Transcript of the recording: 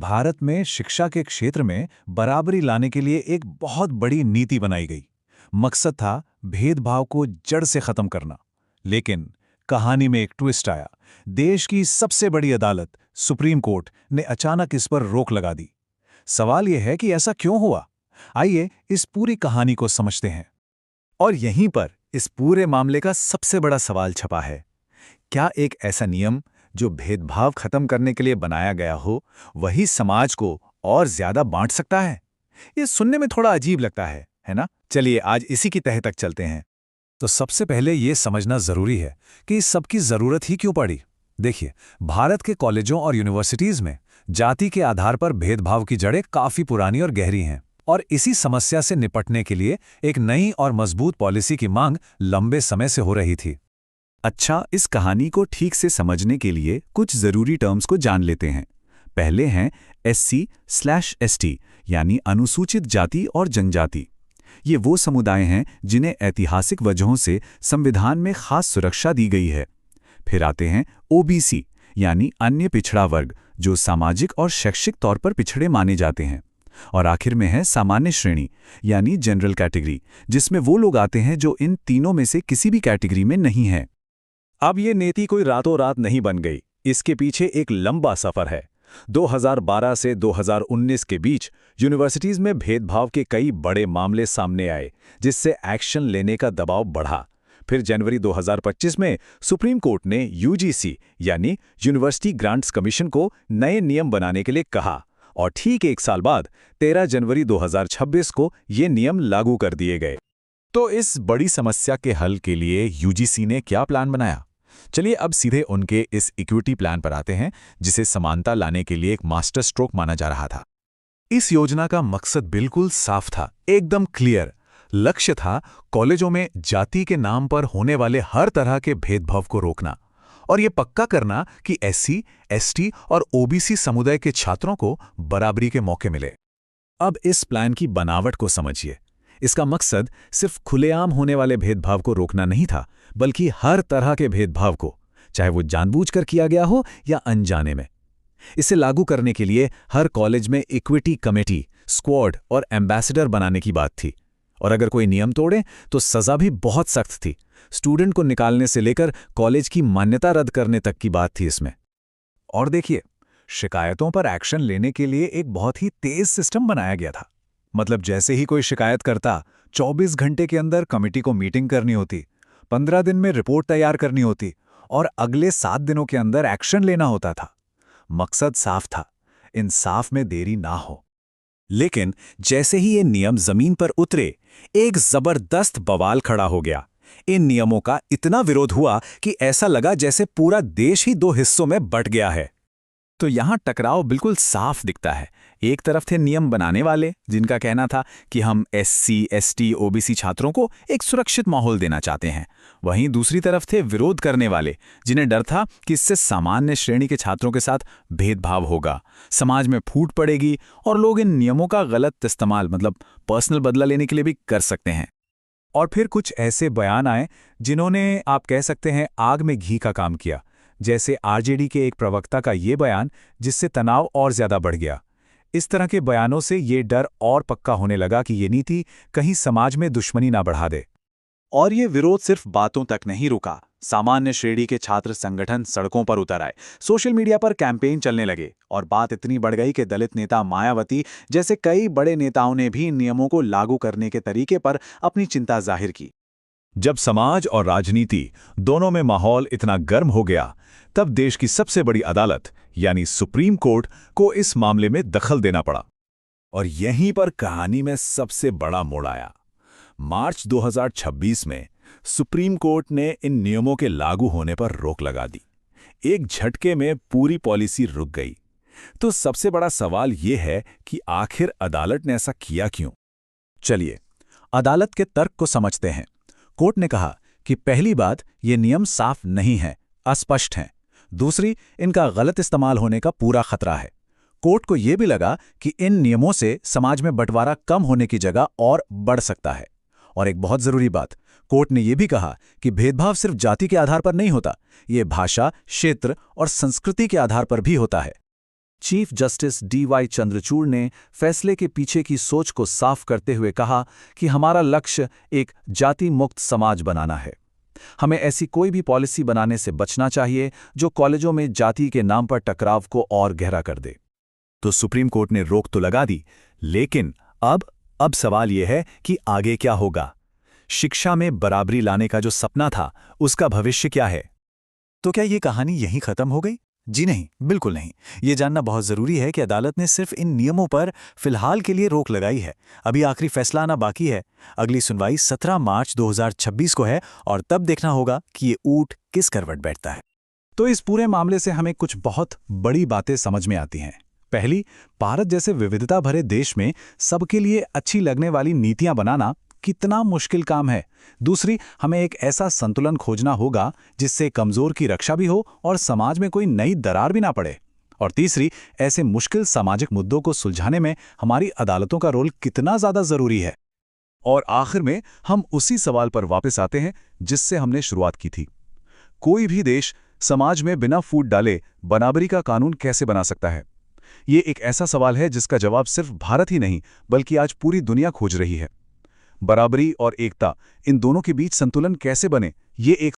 भारत में शिक्षा के क्षेत्र में बराबरी लाने के लिए एक बहुत बड़ी नीति बनाई गई। मकसद था भेदभाव को जड़ से खत्म करना। लेकिन कहानी में एक ट्विस्ट आया। देश की सबसे बड़ी अदालत सुप्रीम कोर्ट ने अचानक इस पर रोक लगा दी। सवाल यह है कि ऐसा क्यों हुआ? आइए इस पूरी कहानी को समझते हैं। और यहीं पर इस पूरे मामले का सबसे बड़ा सवाल छपा है। क्या एक ऐसा नियम जो भेदभाव खत्म करने के लिए बनाया गया हो, वही समाज को और ज्यादा बांट सकता है? ये सुनने में थोड़ा अजीब लगता है ना? चलिए आज इसी की तह तक चलते हैं। तो सबसे पहले ये समझना जरूरी है कि इस सब की जरूरत ही क्यों पड़ी। देखिए, भारत के कॉलेजों और यूनिवर्सिटीज में जाति के आधार पर भेदभाव की जड़ें काफी पुरानी और गहरी हैं, और इसी समस्या से निपटने के लिए एक नई और मजबूत पॉलिसी की मांग लंबे समय से हो रही थी। अच्छा, इस कहानी को ठीक से समझने के लिए कुछ जरूरी टर्म्स को जान लेते हैं। पहले हैं SC/ST यानी अनुसूचित जाति और जनजाति। ये वो समुदाय हैं जिन्हें ऐतिहासिक वजहों से संविधान में खास सुरक्षा दी गई है। फिर आते हैं OBC यानी अन्य पिछड़ा वर्ग, जो सामाजिक और शैक्षिक तौर पर पिछड़े माने जाते हैं। और आखिर में है सामान्य श्रेणी यानी जनरल कैटेगरी, जिसमें वो लोग आते हैं जो इन तीनों में से किसी भी कैटेगरी में नहीं हैं। अब ये नीति कोई रातों रात नहीं बन गई। इसके पीछे एक लंबा सफर है। 2012 से 2019 के बीच यूनिवर्सिटीज में भेदभाव के कई बड़े मामले सामने आए, जिससे एक्शन लेने का दबाव बढ़ा। फिर जनवरी 2025 में सुप्रीम कोर्ट ने UGC यानी यूनिवर्सिटी ग्रांट्स कमीशन को नए नियम बनाने के लिए कहा, और ठीक एक साल बाद 13 जनवरी 2026 को ये नियम लागू कर दिए गए। तो इस बड़ी समस्या के हल के लिए UGC ने क्या प्लान बनाया? चलिए अब सीधे उनके इस इक्विटी प्लान पर आते हैं, जिसे समानता लाने के लिए एक मास्टर स्ट्रोक माना जा रहा था। इस योजना का मकसद बिल्कुल साफ था, एकदम क्लियर। लक्ष्य था कॉलेजों में जाति के नाम पर होने वाले हर तरह के भेदभाव को रोकना, और ये पक्का करना कि SC, ST और OBC समुदाय के छात्रों को बराबरी के मौके मिले। अब इस प्लान की बनावट को समझिए। इसका मकसद सिर्फ खुलेआम होने वाले भेदभाव को रोकना नहीं था, बल्कि हर तरह के भेदभाव को, चाहे वो जानबूझकर किया गया हो या अनजाने में। इसे लागू करने के लिए हर कॉलेज में इक्विटी कमेटी, स्क्वाड और एम्बेसडर बनाने की बात थी। और अगर कोई नियम तोड़े तो सजा भी बहुत सख्त थी। स्टूडेंट को निकालने से लेकर कॉलेज की मान्यता रद्द करने तक की बात थी इसमें। और देखिए, शिकायतों पर एक्शन लेने के लिए एक बहुत ही तेज सिस्टम बनाया गया था। मतलब जैसे ही कोई शिकायत करता, 24 घंटे के अंदर कमेटी को मीटिंग करनी होती, 15 दिन में रिपोर्ट तैयार करनी होती, और अगले 7 दिनों के अंदर एक्शन लेना होता था। मकसद साफ था, इंसाफ में देरी ना हो। लेकिन जैसे ही ये नियम जमीन पर उतरे, एक जबरदस्त बवाल खड़ा हो गया। इन नियमों का इतना विरोध हुआ कि ऐसा लगा जैसे पूरा देश ही 2 हिस्सों में बंट गया है। तो यहाँ टकराव बिल्कुल साफ दिखता है। एक तरफ थे नियम बनाने वाले, जिनका कहना था कि हम SC, ST, OBC छात्रों को एक सुरक्षित माहौल देना चाहते हैं। वहीं दूसरी तरफ थे विरोध करने वाले, जिन्हें डर था कि इससे सामान्य श्रेणी के छात्रों के साथ भेदभाव होगा, समाज में फूट पड़ेगी, और लोग इन नियमों का गलत इस्तेमाल, मतलब पर्सनल बदला लेने के लिए भी कर सकते हैं। और फिर कुछ ऐसे बयान आए जिन्होंने, आप कह सकते हैं, आग में घी का काम किया। जैसे RJD के एक प्रवक्ता का ये बयान, जिससे तनाव और ज्यादा बढ़ गया। इस तरह के बयानों से ये डर और पक्का होने लगा कि ये नीति कहीं समाज में दुश्मनी ना बढ़ा दे। और ये विरोध सिर्फ बातों तक नहीं रुका। सामान्य श्रेणी के छात्र संगठन सड़कों पर उतर आए, सोशल मीडिया पर कैंपेन चलने लगे, और बात इतनी बढ़ गई कि दलित नेता मायावती जैसे कई बड़े नेताओं ने भी इन नियमों को लागू करने के तरीके पर अपनी चिंता जाहिर की। जब समाज और राजनीति दोनों में माहौल इतना गर्म हो गया, तब देश की सबसे बड़ी अदालत यानी सुप्रीम कोर्ट को इस मामले में दखल देना पड़ा। और यहीं पर कहानी में सबसे बड़ा मोड़ आया। मार्च 2026 में सुप्रीम कोर्ट ने इन नियमों के लागू होने पर रोक लगा दी। एक झटके में पूरी पॉलिसी रुक गई। तो सबसे बड़ा सवाल यह है कि आखिर अदालत ने ऐसा किया क्यों? चलिए, अदालत के तर्क को समझते हैं। कोर्ट ने कहा कि पहली बात, ये नियम साफ नहीं है, अस्पष्ट हैं। दूसरी, इनका गलत इस्तेमाल होने का पूरा खतरा है। कोर्ट को यह भी लगा कि इन नियमों से समाज में बंटवारा कम होने की जगह और बढ़ सकता है। और एक बहुत जरूरी बात, कोर्ट ने यह भी कहा कि भेदभाव सिर्फ जाति के आधार पर नहीं होता, ये भाषा, क्षेत्र और संस्कृति के आधार पर भी होता है। Chief justice D.Y.. चंद्रचूड़ ने फैसले के पीछे की सोच को साफ करते हुए कहा कि हमारा लक्ष्य एक जाति मुक्त समाज बनाना है। हमें ऐसी कोई भी पॉलिसी बनाने से बचना चाहिए जो कॉलेजों में जाति के नाम पर टकराव को और गहरा कर दे। तो सुप्रीम कोर्ट ने रोक तो लगा दी, लेकिन अब सवाल यह है कि आगे क्या होगा? शिक्षा में बराबरी लाने का जो सपना था, उसका भविष्य क्या है? तो क्या ये कहानी यहीं खत्म हो गई? जी नहीं, बिल्कुल नहीं। ये जानना बहुत जरूरी है कि अदालत ने सिर्फ इन नियमों पर फिलहाल के लिए रोक लगाई है। अभी आखिरी फैसला आना बाकी है। अगली सुनवाई 17 मार्च 2026 को है और तब देखना होगा कि ये ऊंट किस करवट बैठता है। तो इस पूरे मामले से हमें कुछ बहुत बड़ी बातें समझ में आती हैं। पहली, भारत जैसे विविधता भरे देश में सबके लिए अच्छी लगने वाली नीतियां बनाना कितना मुश्किल काम है। दूसरी, हमें एक ऐसा संतुलन खोजना होगा जिससे कमजोर की रक्षा भी हो और समाज में कोई नई दरार भी ना पड़े। और तीसरी, ऐसे मुश्किल सामाजिक मुद्दों को सुलझाने में हमारी अदालतों का रोल कितना ज्यादा जरूरी है। और आखिर में हम उसी सवाल पर वापस आते हैं जिससे हमने शुरुआत की थी। कोई भी देश समाज में बिना फूट डाले बराबरी का कानून कैसे बना सकता है? ये एक ऐसा सवाल है जिसका जवाब सिर्फ भारत ही नहीं बल्कि आज पूरी दुनिया खोज रही है। बराबरी और एकता, इन दोनों के बीच संतुलन कैसे बने, ये एक